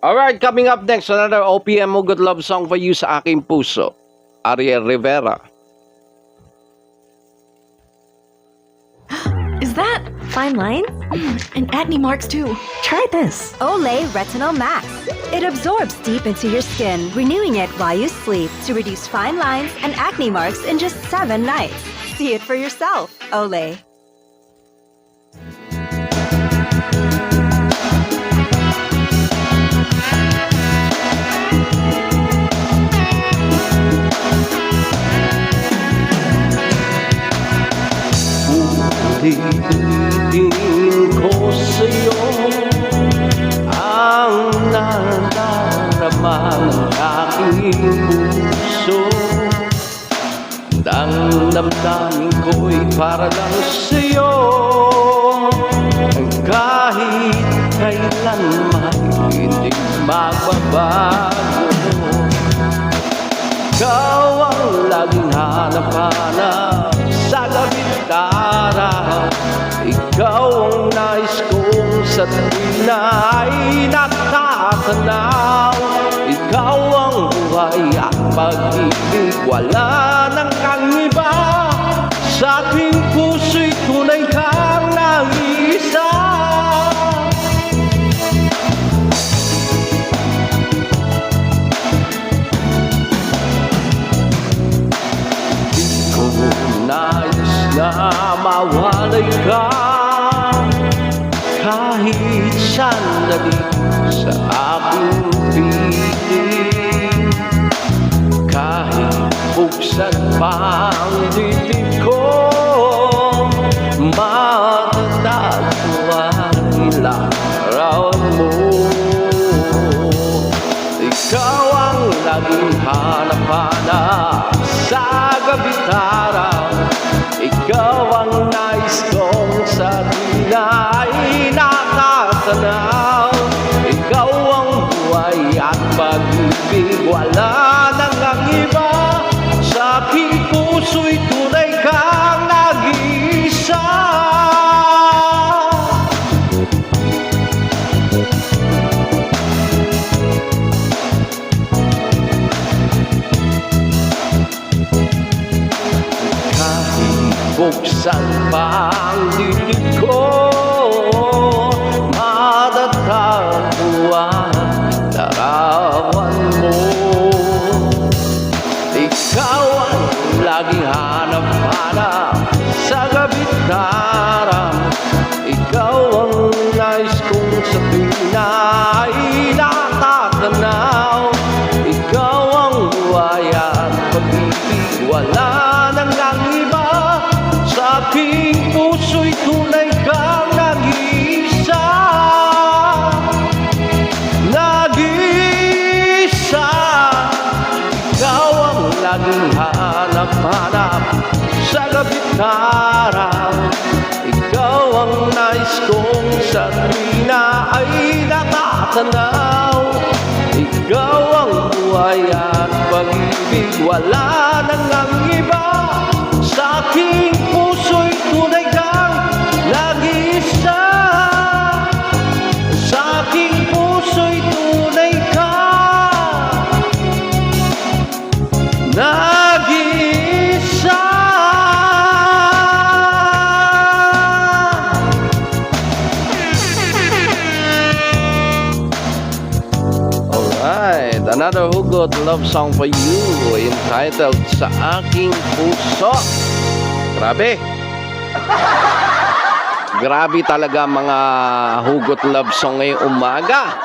Alright, coming up next, another OPM mo good love song for you sa aking puso. Ariel Rivera. Is that fine lines? And acne marks too. Try this. Olay Retinol Max. It absorbs deep into your skin, renewing it while you sleep to reduce fine lines and acne marks in just 7 nights. See it for yourself, Olay. Ulitin ko sa'yo ang nadarama ng aking puso. Ang damdamin ko'y para lang sa'yo, kahit kailanman hindi magbabago. Ikaw ang laging hanap-hanap sa gabi't araw. Ikaw ang nais kong sa tuwina ay natatanaw. Ikaw ang buhay at pag-ibig, wala nang kang iba. Sa aking puso'y tunay kang nag-iisa. Nais na mawalay ka kahit sandali sa aking piling. Kahit buksan pa ang titig ko, matatagpuan larawan mo. Ikaw ang laging hanap-hanap sa gabi't araw. Ikaw ang nais kong sa tuwina ay natatanaw. Ikaw ang buhay at pag-ibig, wala nang ang iba. Sa aking puso'y tunay kang nag-iisa. Buksan pa ang dilig ko, matatagpuan larawan mo. Ikaw ang laging hanap-hanap sa gabi't araw. Ikaw ang nais kong sa tuwina ay natatanaw. Ikaw ang buhay at pag-ibig, wala nang ang iba. Sa aking puso'y tunay kang nag-iisa. Nag-iisa. Ikaw ang laging hanap-hanap sa gabi't araw. Ikaw ang nais kong sa tuwina ay natatanaw. Ikaw ang buhay at pag-ibig, wala nang ang iba. Sa aking puso'y tunay kang nag-iisa. Sa aking puso'y tunay kang nag-iisa. Alright, another hugot love song for you entitled Sa Aking Puso. Grabe. Grabe talaga mga hugot love song ngayong umaga.